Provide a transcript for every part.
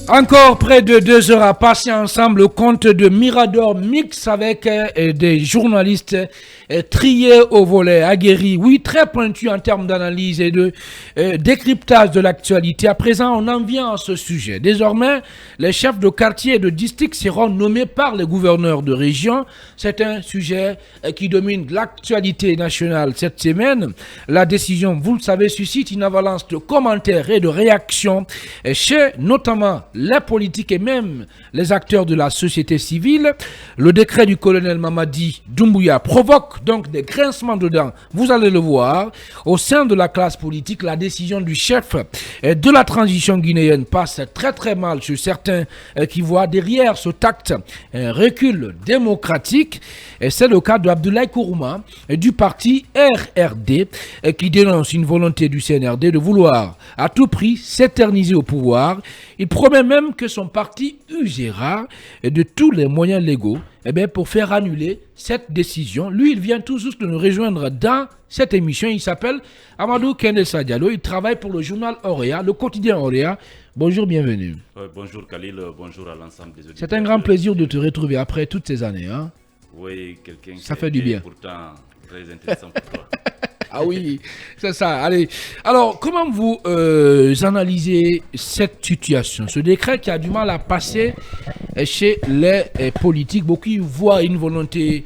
Encore près de 2 heures à passer ensemble au compte de Mirador Mix avec des journalistes triés au volet, aguerris, oui, très pointus en termes d'analyse et de décryptage de l'actualité. À présent, on en vient à ce sujet. Désormais, les chefs de quartier et de district seront nommés par les gouverneurs de région. C'est un sujet qui domine l'actualité nationale cette semaine. La décision, vous le savez, suscite une avalanche de commentaires et de réactions chez notamment les politiques et même les acteurs de la société civile. Le décret du colonel Mamadi Doumbouya provoque donc des grincements de dents. Vous allez le voir. Au sein de la classe politique, la décision du chef de la transition guinéenne passe très très mal sur certains qui voient derrière ce acte un recul démocratique. Et c'est le cas d'Abdoulaye Kourouma du parti RRD qui dénonce une volonté du CNRD de vouloir à tout prix s'éterniser au pouvoir. Il promet même que son parti usera de tous les moyens légaux pour faire annuler cette décision. Lui, il vient tout juste de nous rejoindre dans cette émission. Il s'appelle Amadou Kendessa Diallo. Il travaille pour le journal Auréa, le quotidien Auréa. Bonjour, bienvenue. Bonjour Khalil, bonjour à l'ensemble des auditeurs. C'est un grand plaisir de te retrouver après toutes ces années. Hein? Oui, quelqu'un ça fait du bien. Pourtant très intéressant pour toi. Ah oui, c'est ça. Allez. Alors, comment vous analysez cette situation, ce décret qui a du mal à passer chez les politiques? Beaucoup voient une volonté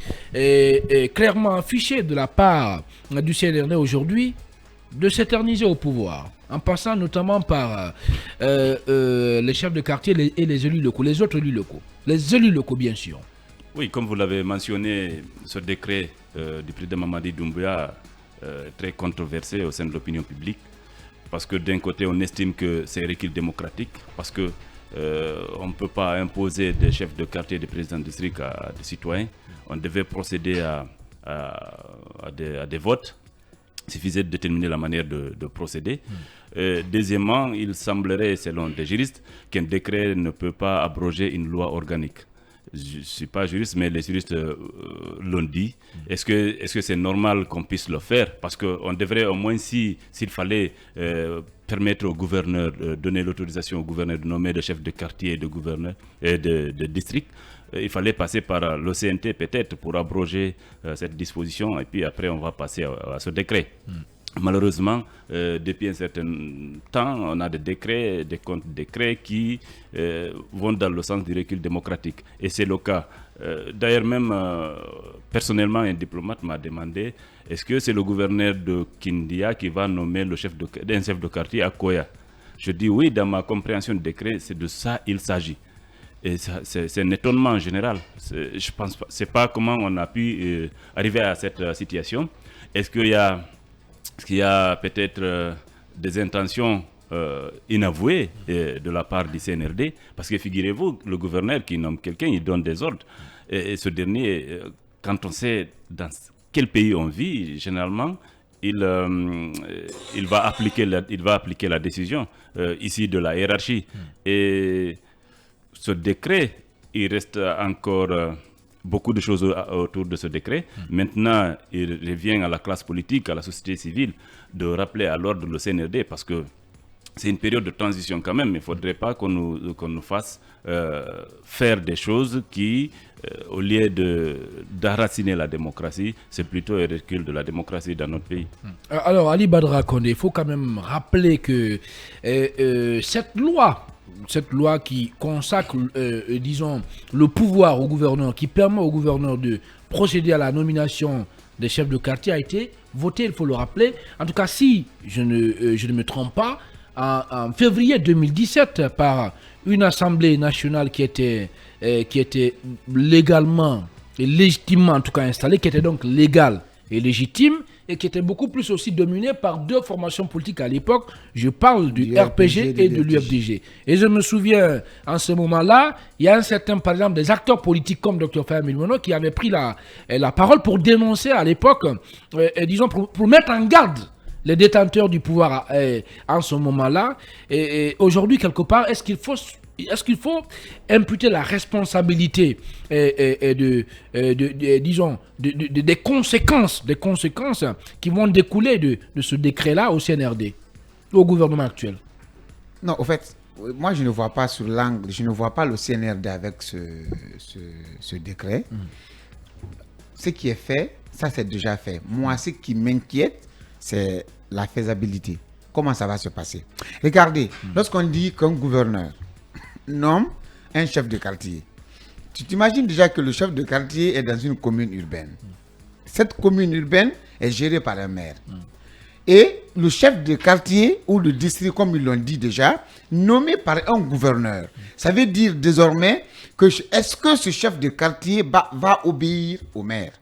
clairement affichée de la part du CNRD aujourd'hui de s'éterniser au pouvoir, en passant notamment par les chefs de quartier et les élus locaux, les autres élus locaux. Les élus locaux, bien sûr. Oui, comme vous l'avez mentionné, ce décret du président Mamadi Doumbouya très controversé au sein de l'opinion publique, parce que d'un côté on estime que c'est un recul démocratique, parce que on ne peut pas imposer des chefs de quartier, des présidents de district à des citoyens. On devait procéder à des votes. Il suffisait de déterminer la manière de procéder. Deuxièmement, il semblerait, selon des juristes, qu'un décret ne peut pas abroger une loi organique. Je ne suis pas juriste, mais les juristes l'ont dit. Est-ce que c'est normal qu'on puisse le faire? Parce qu'on devrait au moins, s'il fallait permettre au gouverneur, donner l'autorisation au gouverneur de nommer des chefs de quartier et de gouverneurs et de district, il fallait passer par l'OCNT peut-être pour abroger cette disposition, et puis après on va passer à ce décret. Malheureusement, depuis un certain temps, on a des décrets, des contre-décrets qui vont dans le sens du recul démocratique. Et c'est le cas. D'ailleurs, même personnellement, un diplomate m'a demandé, est-ce que c'est le gouverneur de Kindia qui va nommer un chef de quartier à Koya? Je dis oui, dans ma compréhension du décret, c'est de ça il s'agit. Et c'est un étonnement général. Je pense pas, c'est pas comment on a pu arriver à cette situation. Est-ce qu'il y a peut-être des intentions inavouées de la part du CNRD? Parce que figurez-vous, le gouverneur qui nomme quelqu'un, il donne des ordres. Et ce dernier, quand on sait dans quel pays on vit, généralement, il va appliquer la décision ici de la hiérarchie. Et ce décret, il reste encore beaucoup de choses autour de ce décret. Maintenant, il revient à la classe politique, à la société civile, de rappeler à l'ordre le CNRD, parce que c'est une période de transition quand même. Il ne faudrait pas qu'on nous fasse faire des choses qui, au lieu d'enraciner la démocratie, c'est plutôt un recul de la démocratie dans notre pays. Alors, Ali Badra Kondé, il faut quand même rappeler que cette loi qui consacre, disons, le pouvoir au gouverneur, qui permet au gouverneur de procéder à la nomination des chefs de quartier, a été votée, il faut le rappeler. En tout cas, si je ne me trompe pas, en février 2017, par une assemblée nationale qui était légalement et légitimement, en tout cas installée, qui était donc légale et légitime, et qui était beaucoup plus aussi dominé par deux formations politiques à l'époque. Je parle du RPG et de l'UFDG. Et je me souviens, en ce moment-là, il y a un certain, par exemple, des acteurs politiques comme Dr Faye Milmono qui avaient pris la parole pour dénoncer à l'époque, disons, pour mettre en garde les détenteurs du pouvoir en ce moment-là. Et aujourd'hui, quelque part, est-ce qu'il faut imputer la responsabilité des conséquences qui vont découler de ce décret-là au CNRD, au gouvernement actuel? Non, au fait, moi je ne vois pas sur l'angle, je ne vois pas le CNRD avec ce décret. Ce qui est fait, ça c'est déjà fait. Moi, ce qui m'inquiète, c'est la faisabilité. Comment ça va se passer? Regardez, lorsqu'on dit qu'un gouverneur nomme un chef de quartier, tu t'imagines déjà que le chef de quartier est dans une commune urbaine. Cette commune urbaine est gérée par un maire. Et le chef de quartier ou le district, comme ils l'ont dit déjà, nommé par un gouverneur. Ça veut dire désormais que est-ce que ce chef de quartier va obéir au maire?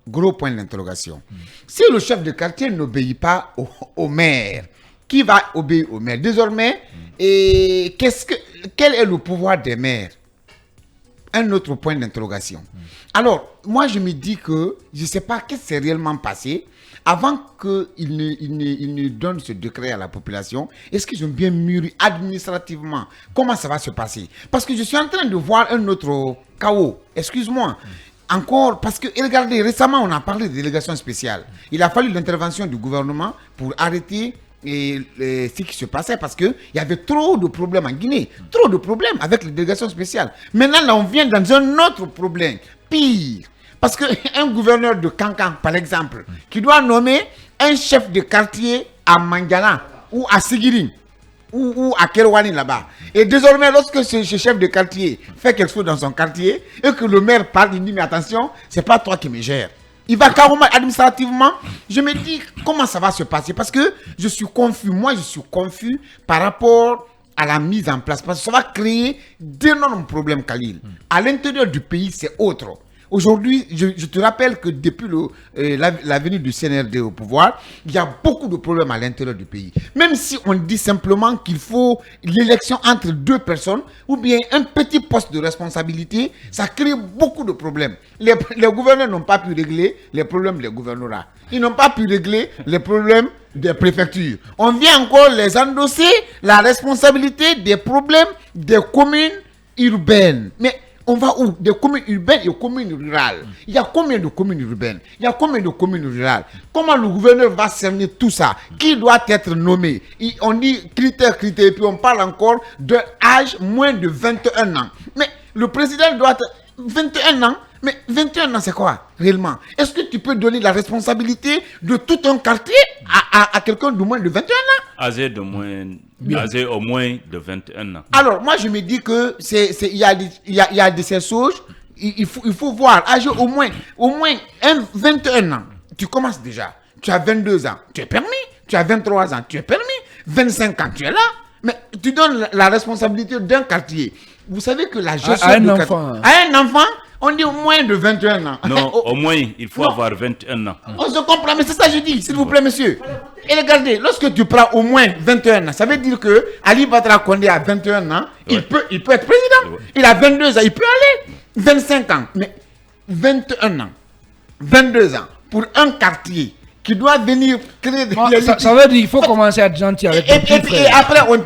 Gros point d'interrogation. Si le chef de quartier n'obéit pas au maire, qui va obéir au maire? Désormais, quel est le pouvoir des maires? Un autre point d'interrogation. Alors, moi je me dis que je ne sais pas qu'est-ce qui s'est réellement passé avant qu'il ne donne ce décret à la population. Est-ce qu'ils ont bien mûri administrativement? Comment ça va se passer? Parce que je suis en train de voir un autre chaos. Excuse-moi. Encore, parce que, regardez, récemment on a parlé de délégation spéciale. Il a fallu l'intervention du gouvernement pour arrêter ce qui se passait parce qu'il y avait trop de problèmes en Guinée. Trop de problèmes avec les délégations spéciales. Maintenant, là, on vient dans un autre problème. Pire. Parce qu'un gouverneur de Kankan, par exemple, qui doit nommer un chef de quartier à Mangana ou à Sigiring ou à Kerwani là-bas. Et désormais, lorsque ce chef de quartier fait quelque chose dans son quartier et que le maire parle, il dit mais attention, c'est pas toi qui me gères. Il va carrément administrativement. Je me dis comment ça va se passer parce que je suis confus. Moi, je suis confus par rapport à la mise en place parce que ça va créer d'énormes problèmes, Khalil. À l'intérieur du pays, c'est autre. Aujourd'hui, je te rappelle que depuis la venue du CNRD au pouvoir, il y a beaucoup de problèmes à l'intérieur du pays. Même si on dit simplement qu'il faut l'élection entre deux personnes ou bien un petit poste de responsabilité, ça crée beaucoup de problèmes. Les gouverneurs n'ont pas pu régler les problèmes des gouvernorats. Ils n'ont pas pu régler les problèmes des préfectures. On vient encore les endosser la responsabilité des problèmes des communes urbaines. Mais on va où? Des communes urbaines et communes rurales. Il y a combien de communes urbaines? Il y a combien de communes rurales? Comment le gouverneur va cerner tout ça? Qui doit être nommé? On dit critères, et puis on parle encore d'un âge moins de 21 ans. Mais le président doit être 21 ans. Mais 21 ans, c'est quoi, réellement? Est-ce que tu peux donner la responsabilité de tout un quartier à quelqu'un de moins de 21 ans? Âgé au moins de 21 ans. Alors, moi, je me dis que il y a de ces choses, il faut voir, âgé au moins 21 ans. Tu commences déjà. Tu as 22 ans, tu es permis. Tu as 23 ans, tu es permis. 25 ans, tu es là. Mais tu donnes la responsabilité d'un quartier. Vous savez que la gestion à un enfant. À un enfant, on dit au moins de 21 ans. Non, au moins, il faut avoir 21 ans. On se comprend, mais c'est ça que je dis, s'il vous plaît, monsieur. Et regardez, lorsque tu prends au moins 21 ans, ça veut dire que Ali Batra Condé a 21 ans, il peut être président. Il a 22 ans, il peut aller. 25 ans, mais 21 ans, 22 ans, pour un quartier qui doit venir créer des... Ça veut dire qu'il faut commencer à être gentil avec les petits frères. Et après, on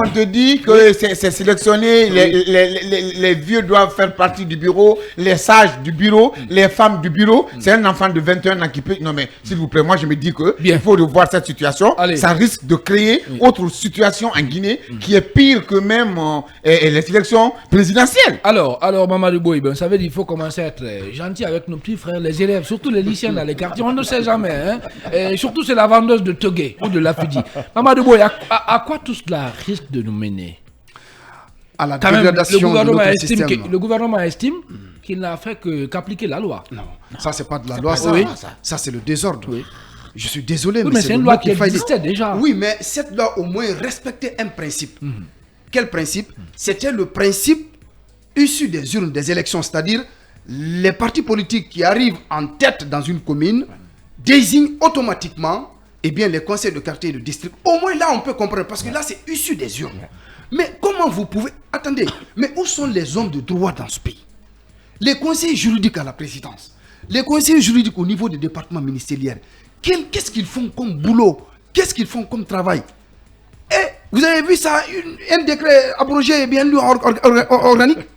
te dit que c'est sélectionné, les vieux doivent faire partie du bureau, les sages du bureau, les femmes du bureau. C'est un enfant de 21 ans qui peut... Non mais, s'il vous plaît, moi je me dis que il faut revoir cette situation. Allez. Ça risque de créer autre situation en Guinée qui est pire que même les sélections présidentielles. Alors Mamadou Boye, ça veut dire qu'il faut commencer à être gentil avec nos petits frères, les élèves, surtout les lycéens dans les quartiers. On ne sait jamais. Hein? Et surtout, c'est la vendeuse de Togué ou de Lafidi. Mamadou Boye, à quoi tout cela risque de nous mener? À la dégradation de notre système. Le gouvernement estime qu'il n'a fait qu'appliquer la loi. Non, ça, c'est pas de la loi. Ça, c'est le désordre. Oui. Je suis désolé, mais c'est une loi qui existait déjà. Oui, mais cette loi, au moins, respectait un principe. Quel principe? C'était le principe issu des urnes des élections, c'est-à-dire les partis politiques qui arrivent en tête dans une commune désignent automatiquement les conseils de quartier et de district. Au moins là, on peut comprendre, parce que là, c'est issu des urnes. Mais comment vous pouvez... Attendez, mais où sont les hommes de droit dans ce pays? Les conseillers juridiques à la présidence, les conseillers juridiques au niveau des départements ministériels, qu'est-ce qu'ils font comme boulot? Qu'est-ce qu'ils font comme travail? Et vous avez vu ça, un décret abrogé et bien lu organique?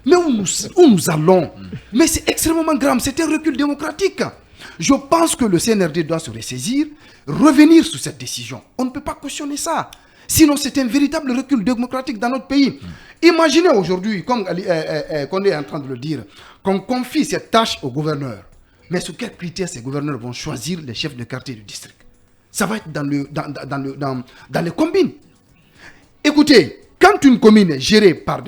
Mais où nous allons? Mais c'est extrêmement grave, c'est un recul démocratique. Je pense que le CNRD doit se ressaisir, revenir sur cette décision. On ne peut pas cautionner ça. Sinon, c'est un véritable recul démocratique dans notre pays. Imaginez aujourd'hui, comme Condé est en train de le dire, qu'on confie cette tâche aux gouverneurs. Mais sous quels critères ces gouverneurs vont choisir les chefs de quartier du district? Ça va être dans les combines. Écoutez, quand une commune est gérée par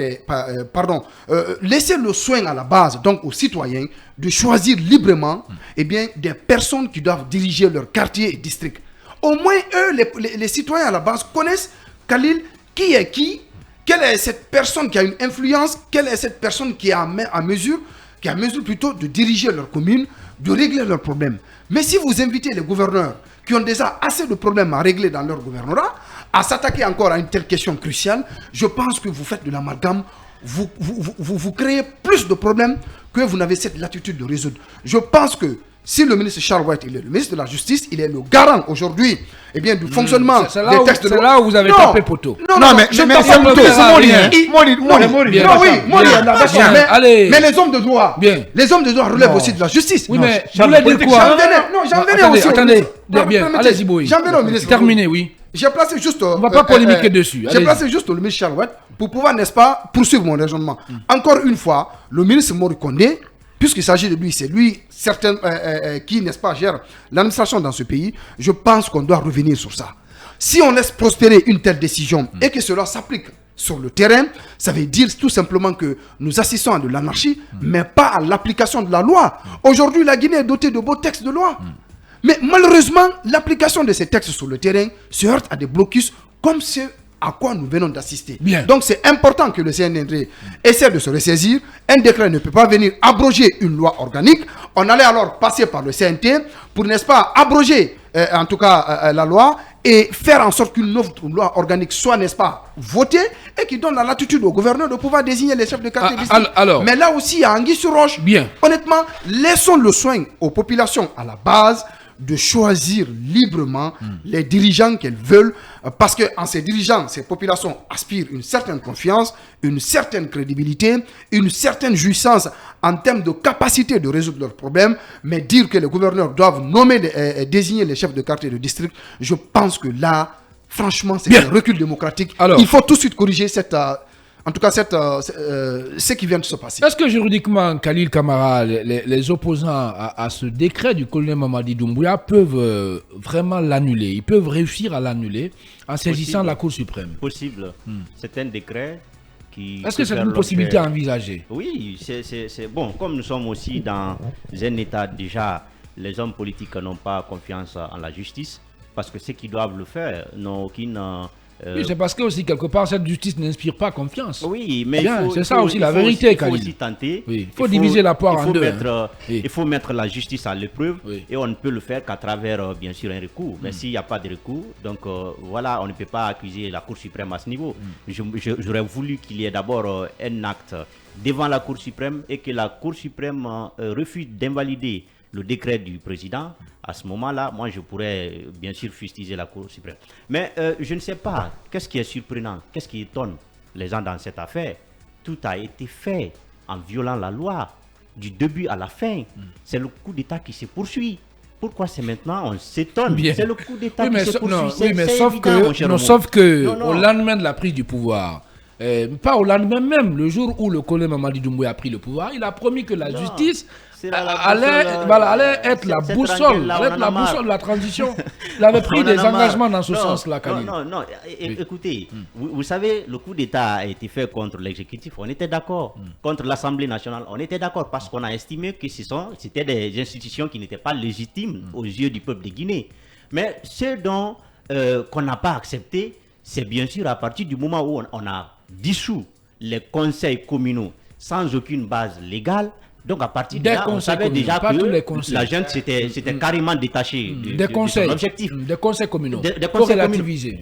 laissez le soin à la base, donc aux citoyens, de choisir librement des personnes qui doivent diriger leur quartier et district. Au moins, eux, les citoyens à la base connaissent, Khalil, qui est qui, quelle est cette personne qui a une influence, quelle est cette personne qui est à mesure plutôt de diriger leur commune, de régler leurs problèmes. Mais si vous invitez les gouverneurs qui ont déjà assez de problèmes à régler dans leur gouvernorat, à s'attaquer encore à une telle question cruciale, je pense que vous faites de l'amalgame, vous créez plus de problèmes que vous n'avez cette latitude de résoudre. Je pense que si le ministre Charles White, il est le ministre de la Justice, il est le garant aujourd'hui du fonctionnement des textes de loi. C'est là où vous avez tapé poteau. Non, mais je ne tape pas poteau. Mais les hommes de droit, relèvent aussi de la justice. Oui, mais vous voulez dire quoi? J'en venais aussi. Attendez, bien, allez-y, Boy. J'en venais au ministre. Terminé, oui. J'ai placé juste... On ne va pas polémiquer dessus. J'ai placé juste le ministre Charles White pour pouvoir, n'est-ce pas, poursuivre mon raisonnement. Encore une fois, le ministre Mori Condé, puisqu'il s'agit de lui, c'est lui qui, n'est-ce pas, gère l'administration dans ce pays, je pense qu'on doit revenir sur ça. Si on laisse prospérer une telle décision et que cela s'applique sur le terrain, ça veut dire tout simplement que nous assistons à de l'anarchie, mais pas à l'application de la loi. Aujourd'hui, la Guinée est dotée de beaux textes de loi. Mais malheureusement, l'application de ces textes sur le terrain se heurte à des blocus comme ceux à quoi nous venons d'assister. Donc c'est important que le CNRD essaie de se ressaisir. Un décret ne peut pas venir abroger une loi organique. On allait alors passer par le CNT pour, n'est-ce pas, abroger en tout cas la loi et faire en sorte qu'une autre loi organique soit, n'est-ce pas, votée et qui donne la latitude au gouverneur de pouvoir désigner les chefs de quartier. Mais là aussi, il y a anguille sur roche. Honnêtement, laissons le soin aux populations à la base de choisir librement les dirigeants qu'elles veulent, parce qu'en ces dirigeants, ces populations aspirent une certaine confiance, une certaine crédibilité, une certaine jouissance en termes de capacité de résoudre leurs problèmes. Mais dire que les gouverneurs doivent désigner les chefs de quartier de district, je pense que là, franchement, c'est un recul démocratique. Il faut tout de suite corriger cette... En tout cas, ce qui vient de se passer. Est-ce que juridiquement, Khalil Camara, les opposants à ce décret du colonel Mamadi Doumbouya peuvent vraiment l'annuler? Ils peuvent réussir à l'annuler en saisissant la Cour suprême? Possible. C'est un décret qui... Est-ce que c'est une possibilité à envisager? Oui, c'est bon. Comme nous sommes aussi dans un état déjà, les hommes politiques n'ont pas confiance en la justice parce que ceux qui doivent le faire n'ont aucune... Oui, c'est parce que aussi quelque part cette justice n'inspire pas confiance. Oui, mais c'est ça aussi la vérité, Khalil. Il faut aussi tenter. Il faut diviser la poire en deux. Il faut mettre la justice à l'épreuve et on ne peut le faire qu'à travers bien sûr un recours. Mais s'il n'y a pas de recours, donc voilà, on ne peut pas accuser la Cour suprême à ce niveau. J'aurais voulu qu'il y ait d'abord un acte devant la Cour suprême et que la Cour suprême refuse d'invalider le décret du président. À ce moment-là, moi, je pourrais bien sûr fustiger la Cour suprême. Mais je ne sais pas, qu'est-ce qui est surprenant, qu'est-ce qui étonne les gens dans cette affaire? Tout a été fait en violant la loi, du début à la fin. C'est le coup d'État qui se poursuit. Pourquoi c'est maintenant? On s'étonne. C'est le coup d'État qui se poursuit. Sauf que au lendemain de la prise du pouvoir, pas au lendemain même, le jour où le colonel Mamadi Doumbouya a pris le pouvoir, il a promis que la justice allait être la boussole de la transition. Il avait pris des engagements dans ce sens-là, Khalil. Non, écoutez, vous savez, le coup d'État a été fait contre l'exécutif, on était d'accord. Contre l'Assemblée nationale, on était d'accord parce qu'on a estimé que c'était des institutions qui n'étaient pas légitimes aux yeux du peuple de Guinée. Mais ce dont qu'on n'a pas accepté, c'est bien sûr à partir du moment où on a dissous les conseils communaux sans aucune base légale. Donc à partir de là, on savait déjà que la junte s'était carrément détachée de son objectif. Des conseils communaux. Pour relativiser.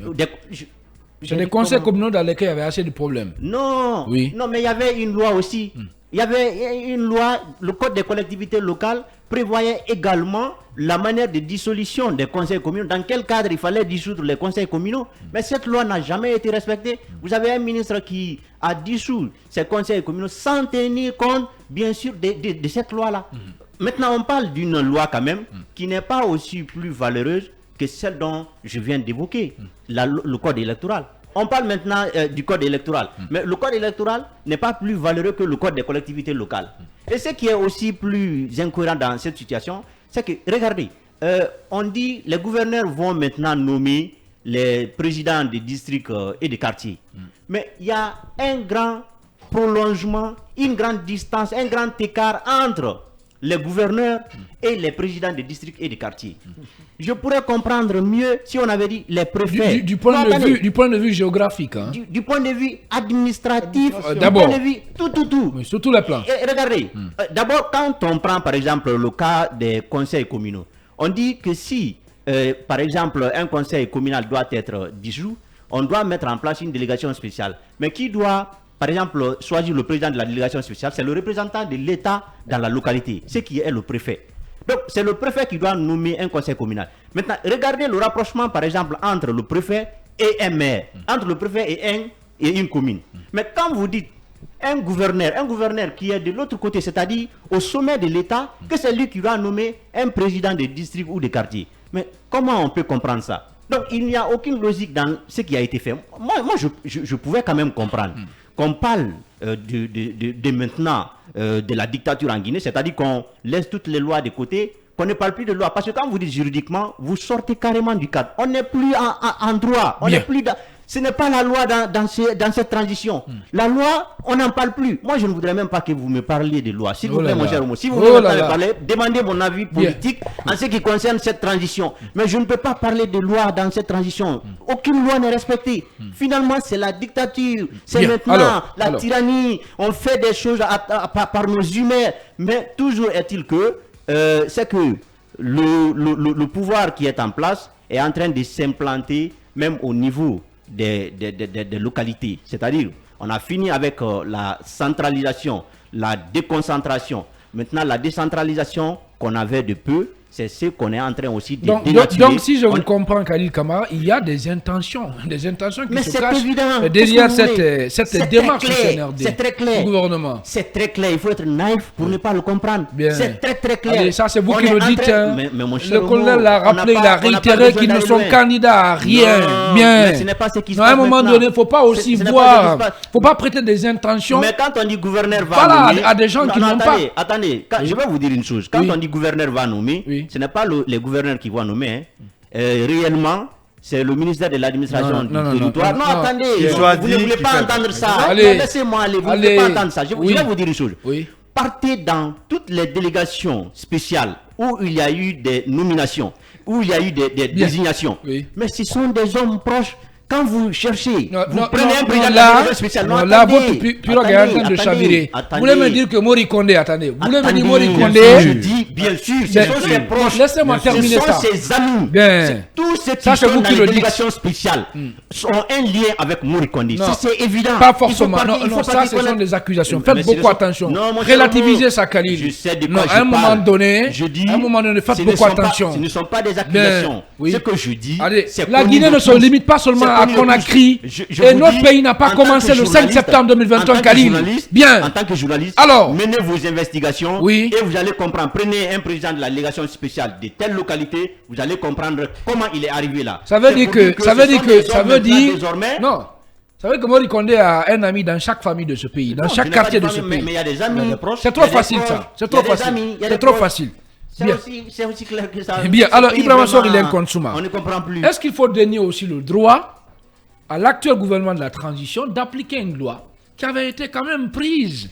C'est des conseils communaux dans lesquels il y avait assez de problèmes. Non, mais il y avait une loi aussi. Il y avait une loi, le Code des collectivités locales prévoyait également la manière de dissolution des conseils communaux. Dans quel cadre il fallait dissoudre les conseils communaux? Mais cette loi n'a jamais été respectée. Vous avez un ministre qui a dissous ces conseils communaux sans tenir compte, bien sûr, de cette loi-là. Maintenant, on parle d'une loi quand même qui n'est pas aussi plus valeureuse que celle dont je viens d'évoquer, le code électoral. On parle maintenant du code électoral, mais le code électoral n'est pas plus valeureux que le code des collectivités locales. Et ce qui est aussi plus incohérent dans cette situation, c'est que, regardez, on dit les gouverneurs vont maintenant nommer les présidents des districts et des quartiers. Mais il y a un grand prolongement, une grande distance, un grand écart entre les gouverneurs et les présidents des districts et des quartiers. Je pourrais comprendre mieux si on avait dit les préfets. Du point de vue géographique. Hein. Du point de vue administratif, du d'abord. point de vue tout. Oui, sur tous les plans. Et regardez, d'abord quand on prend par exemple le cas des conseils communaux, on dit que si par exemple un conseil communal doit être dissous, on doit mettre en place une délégation spéciale. Mais qui doit par exemple choisir le président de la délégation spéciale? C'est le représentant de l'État dans la localité, ce qui est le préfet. Donc c'est le préfet qui doit nommer un conseil communal. Maintenant, regardez le rapprochement par exemple entre le préfet et un maire, entre le préfet et une commune. Mais quand vous dites un gouverneur qui est de l'autre côté, c'est-à-dire au sommet de l'État, que c'est lui qui doit nommer un président de district ou de quartier. Mais comment on peut comprendre ça? Donc il n'y a aucune logique dans ce qui a été fait. Moi je pouvais quand même comprendre qu'on parle de maintenant de la dictature en Guinée, c'est-à-dire qu'on laisse toutes les lois de côté, qu'on ne parle plus de loi. Parce que quand vous dites juridiquement, vous sortez carrément du cadre. On n'est plus en droit. On n'est plus ce n'est pas la loi dans cette transition. La loi, on n'en parle plus. Moi, je ne voudrais même pas que vous me parliez de loi. S'il vous plaît, mon cher Omo, si vous voulez me parler, demandez mon avis politique en ce qui concerne cette transition. Mais je ne peux pas parler de loi dans cette transition. Aucune loi n'est respectée. Finalement, c'est la dictature. C'est maintenant la tyrannie. On fait des choses par nos humains. Mais toujours est-il que c'est que le pouvoir qui est en place est en train de s'implanter même au niveau des localités. C'est-à-dire, on a fini avec la centralisation, la déconcentration. Maintenant, la décentralisation qu'on avait de peu, c'est ce qu'on est en train aussi de dénaturer. Donc, si je vous comprends, Khalil Kamara, il y a des intentions qui se cachent derrière cette démarche du gouvernement. C'est très clair, il faut être naïf pour ne pas le comprendre. C'est très clair. Allez, ça, c'est vous qui le dites. Le colonel l'a rappelé, il a réitéré qu'ils ne sont candidats à rien. Mais ce n'est pas ce qui se passe. À un moment donné, il ne faut pas aussi voir, il ne faut pas prêter des intentions. Mais quand on dit gouverneur va nommer, à des gens qui n'ont pas. Attendez, je vais vous dire une chose. Quand on dit gouverneur va nommer, ce n'est pas les gouverneurs qui vont nommer. Réellement, c'est le ministère de l'administration du territoire. Non, attendez, vous ne voulez pas entendre ça. Laissez-moi aller, vous ne voulez pas entendre ça. Je vais vous dire une chose. Partez dans toutes les délégations spéciales où il y a eu des nominations, où il y a eu des désignations. Mais ce sont des hommes proches. Quand vous cherchez, vous prenez un président de la spéciale. Là, votre pirogue est en train de chavirer. Vous voulez me dire que Mori Kondé, attendez. Vous voulez me dire Mori Kondé. Je dis, bien sûr, ce sont ses proches. Laissez-moi terminer ça. Ce sont ses amis. Tous ceux qui sont dans les délégations spéciales ont un lien avec Mori Kondé. C'est évident. Pas forcément. Non, ça, ce sont des accusations. Faites beaucoup attention. Relativisez ça, Khalil. Je sais de quoi je parle. À un moment donné, faites beaucoup attention. Ce ne sont pas des accusations. Ce que je dis, c'est la Guinée ne se limite pas seulement à Conakry, et notre pays n'a pas commencé le 5 septembre 2021, Khalil. Bien. En tant que journaliste, alors, menez vos investigations et vous allez comprendre. Prenez un président de la délégation spéciale de telle localité, vous allez comprendre comment il est arrivé là. Ça veut dire non. Ça veut dire que Mori Kondé a un ami dans chaque famille de ce pays, dans chaque quartier de ce pays. Mais il y a des amis. C'est trop facile ça. C'est trop facile. C'est trop facile. C'est aussi clair que ça. Bien, alors Ibrahima Sor, il est un consumat. On ne comprend plus. Est-ce qu'il faut donner aussi le droit à l'actuel gouvernement de la transition d'appliquer une loi qui avait été quand même prise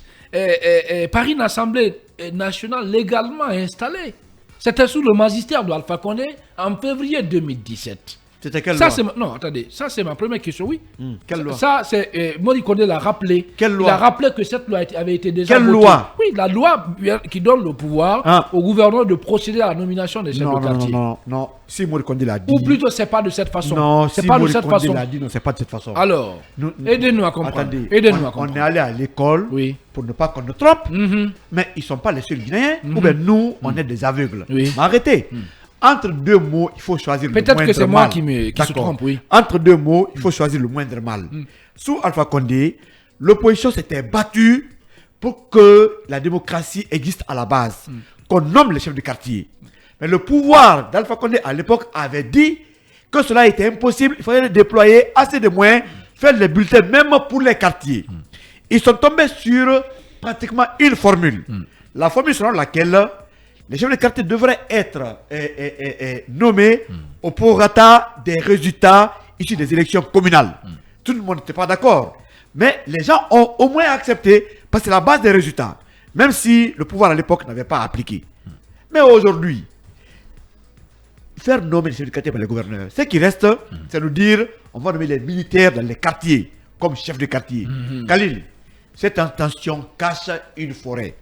par une assemblée nationale légalement installée? C'était sous le magistère d'Alpha Condé en février 2017. C'était quelle loi? Non, attendez, ça c'est ma première question, oui. Quelle loi? Ça, c'est Mori Kondé l'a rappelé. Quelle loi? Il a rappelé que cette loi avait été déjà votée. Quelle loi? Oui, la loi qui donne le pouvoir au gouverneur de procéder à la nomination des chefs de quartier. Non. Si Mori Kondé l'a dit. Ou plutôt, c'est pas de cette façon. Non, c'est si pas de Mori cette Kondé façon. l'a dit, non, c'est pas de cette façon. Alors, aidez-nous à comprendre. Attendez, Aidez-nous à comprendre. On est allé à l'école pour ne pas qu'on nous trompe, mais ils ne sont pas les seuls Guinéens, ou bien nous, on est des aveugles. Mais arrêtez. Entre deux mots, il faut choisir le moindre mal. Peut-être que c'est moi qui se trompe, oui. Entre deux mots, il faut choisir le moindre mal. Sous Alpha Condé, l'opposition s'était battue pour que la démocratie existe à la base. Qu'on nomme les chefs de quartier. Mais le pouvoir d'Alpha Condé à l'époque avait dit que cela était impossible. Il fallait déployer assez de moyens, faire les bulletins même pour les quartiers. Ils sont tombés sur pratiquement une formule. La formule selon laquelle les chefs de quartier devraient être nommés au prorata des résultats issus des élections communales. Tout le monde n'était pas d'accord. Mais les gens ont au moins accepté parce que c'est la base des résultats. Même si le pouvoir à l'époque n'avait pas appliqué. Mais aujourd'hui, faire nommer les chefs de quartier par les gouverneurs, ce qui reste, c'est nous dire on va nommer les militaires dans les quartiers comme chefs de quartier. Khalil, cette intention cache une forêt.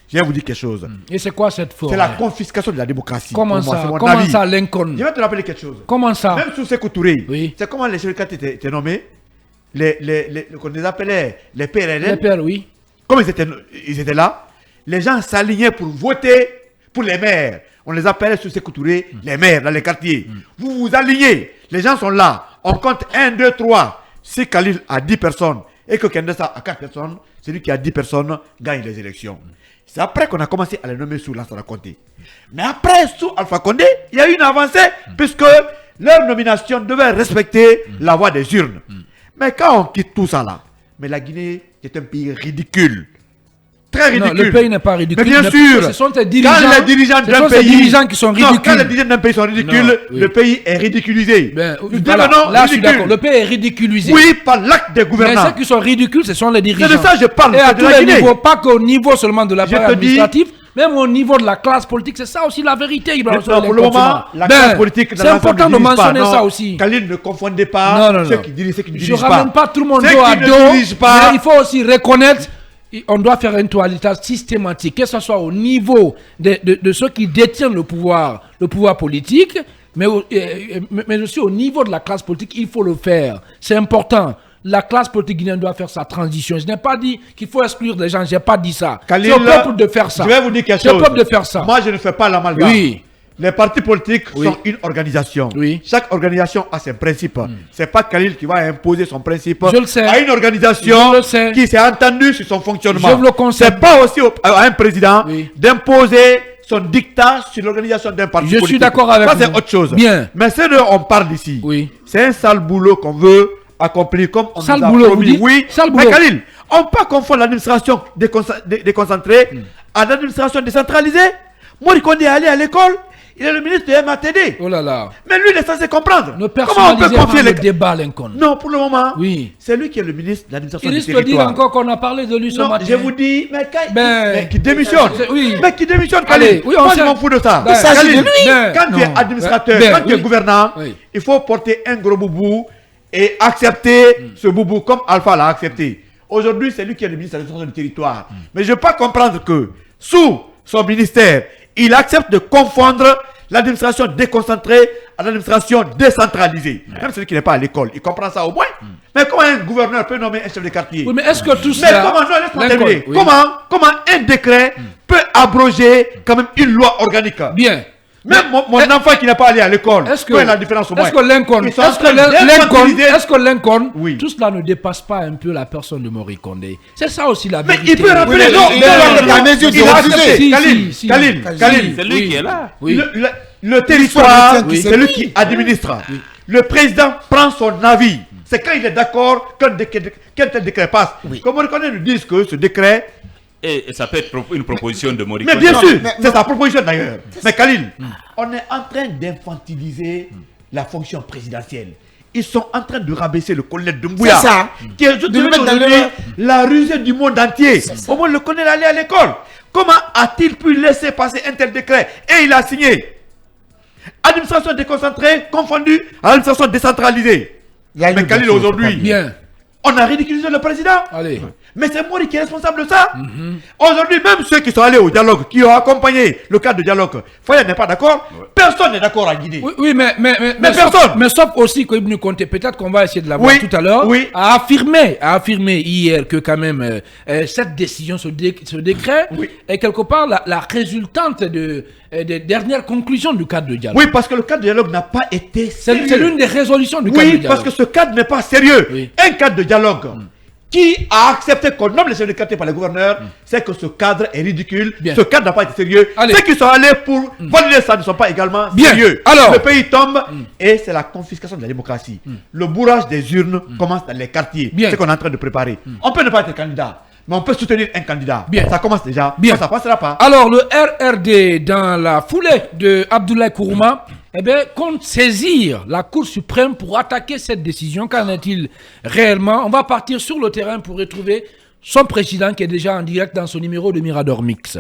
Je vais vous dire quelque chose. Et c'est quoi cette forêt? C'est la confiscation de la démocratie. Comment ça? Comment ça, Lincoln? Je vais te rappeler quelque chose. Comment ça? Même sous Sékou Touré, oui. C'est comment les chefs de quartier étaient nommés, qu'on les appelait les PRL. Les pères, oui. Comme ils étaient là, les gens s'alignaient pour voter pour les maires. On les appelait sous Sékou Touré les maires dans les quartiers. Vous vous alignez, les gens sont là. On compte 1, 2, 3. Si Khalil a 10 personnes et que Kendessa a 4 personnes, celui qui a 10 personnes gagne les élections. C'est après qu'on a commencé à les nommer sous Lansana Conté. Mais après, sous Alpha Condé, il y a eu une avancée puisque leur nomination devait respecter la voie des urnes. Mais quand on quitte tout ça là, mais la Guinée est un pays ridicule. Très ridicule. Non, le pays n'est pas ridicule. Mais bien sûr, ce sont les dirigeants, quand les dirigeants d'un pays, dirigeants qui sont ridicules. Non, quand les dirigeants d'un pays sont ridicules, Non, oui. le pays est ridiculisé. Ben, Nous voilà, devenons là, je suis ridicules. d'accord. Le pays est ridiculisé. Oui, par l'acte des Mais gouvernants. ceux qui sont ridicules, ce sont les dirigeants. C'est de ça que je parle. Et à C'est de tous la les Guinée. niveaux, pas qu'au niveau seulement de l'appareil Je te dis- administratif, même au niveau de la classe politique, c'est ça aussi la vérité. Ibrahim Maintenant, Sow, pour les le moment, continents. la Ben, classe politique c'est important de mentionner ça aussi. Khalil ne confondez pas Non, ceux non. qui dirigent, ceux qui ne Je dirigent ne pas. ramène pas tout le monde Ceux dos à qui ne dos, dirigent pas. mais il faut aussi reconnaître, on doit faire une toilettage systématique, que ce soit au niveau de ceux qui détiennent le pouvoir politique, mais aussi au niveau de la classe politique, il faut le faire. C'est important. La classe politique guinéenne doit faire sa transition. Je n'ai pas dit qu'il faut exclure des gens, je n'ai pas dit ça. Khalil, C'est au peuple de faire ça. Je vais vous dire quelque C'est chose. au peuple de faire ça. Moi, je ne fais pas l'amalgame. Oui. Les partis politiques Oui. sont une organisation. Oui. Chaque organisation a ses principes. C'est pas Khalil qui va imposer son principe Je le sais. à une organisation Je le sais. qui s'est entendue sur son fonctionnement. Je le concède. C'est pas aussi à un président Oui. d'imposer son dictat sur l'organisation d'un parti Je politique. suis d'accord avec Ça, vous. c'est autre chose. Bien. Mais ce dont on parle ici, Oui. c'est un sale boulot qu'on veut accomplir comme on Sale nous a boulot, promis. vous dites? Oui. Sale Mais boulot. Khalil, on peut pas confondre l'administration déconcentrée à l'administration décentralisée. Mori Kondé est allé à l'école, il est le ministre de MATD. Oh là là. Mais lui, il est censé comprendre. Ne Comment on peut personnalisez confier pas le les... débat, Lincoln. Non, pour le moment, Oui. c'est lui qui est le ministre de l'administration Il du risque de dire territoire. encore qu'on a parlé de lui ce Non, matin. je vous dis, mais, Ben, qui démissionne. oui. Mais qui démissionne, Allez, Khalil. oui, on Moi, sait. je m'en fous de ça. Ben, Khalil, s'agit de lui. Ben, quand tu es non. administrateur, Ben, quand tu es oui. gouvernant, Oui. il faut porter un gros boubou et accepter ce boubou comme Alpha l'a accepté. Aujourd'hui, c'est lui qui est le ministre de l'administration du territoire. Mais je ne peux pas comprendre que sous son ministère, il accepte de confondre l'administration déconcentrée à l'administration décentralisée. Même celui qui n'est pas à l'école, il comprend ça au moins. Mais comment un gouverneur peut nommer un chef de quartier? Oui, mais est-ce que tout Mais cela... comment, non, laisse-moi Lincoln, terminer. oui. Comment un décret peut abroger quand même une loi organique? Bien. Même mon enfant qui n'est pas allé à l'école, Est-ce que, quelle est la différence au moins? est-ce que Lincoln, Ils sont en train est-ce que Lincoln, Oui. tout cela ne dépasse pas un peu la personne de Mori Kondé? C'est ça aussi la Mais vérité. il peut rappeler Oui, non, il non, est non, à mes yeux, il c'est a refusé. accepté. Si, Khalil, si, Khalil, si. Khalil. C'est lui qui est là. Oui. Le territoire, Oui. c'est lui qui administre. Le président prend son avis. C'est quand il est d'accord qu'un tel décret passe. Comme on reconnaît, nous disent que ce décret. Et ça peut être une proposition de Mori Mais Kondé. bien sûr, mais- c'est sa proposition d'ailleurs. Mais Khalil, on est en train d'infantiliser la fonction présidentielle. Ils sont en train de rabaisser le colonel Doumbouya. C'est ça. Qui est De le mettre dans aujourd'hui le- la rusée du monde entier. Au moins, le colonel allait à l'école. Comment a-t-il pu laisser passer un tel décret? Et il a signé. Administration déconcentrée confondue à administration décentralisée. Il y a eu Mais des Khalil, choses aujourd'hui, Bien. on a ridiculisé le président. Allez. Mais c'est Mori qui est responsable de ça. Aujourd'hui, même ceux qui sont allés au dialogue, qui ont accompagné le cadre de dialogue, Foya n'est pas d'accord. Personne n'est d'accord à Guinée. Oui, mais personne. Mais sauf aussi que Ibn Conté, peut-être qu'on va essayer de l'avoir Oui, tout à l'heure, oui. a affirmé hier que quand même cette décision, ce décret, Oui. est quelque part la résultante des dernières conclusions du cadre de dialogue. Oui, parce que le cadre de dialogue n'a pas été C'est sérieux. l'une des résolutions du cadre de Oui, dialogue. parce que ce cadre n'est pas sérieux. Oui. Un cadre de dialogue, qui a accepté qu'on nomme les chefs de quartier par les gouverneurs, c'est que ce cadre est ridicule. Bien. Ce cadre n'a pas été sérieux. Allez. Ceux qui sont allés pour valider ça ne sont pas également Bien. sérieux. Alors. Le pays tombe et c'est la confiscation de la démocratie. Le bourrage des urnes commence dans les quartiers. Bien. C'est ce qu'on est en train de préparer. On peut ne pas être candidat, mais on peut soutenir un candidat. Bien. Ça commence déjà. Bien. Ça passera pas. Alors, le RRD, dans la foulée de Abdoulaye Kourouma, eh bien, compte saisir la Cour suprême pour attaquer cette décision. Qu'en est-il réellement? On va partir sur le terrain pour retrouver son président qui est déjà en direct dans son numéro de Mirador Mix.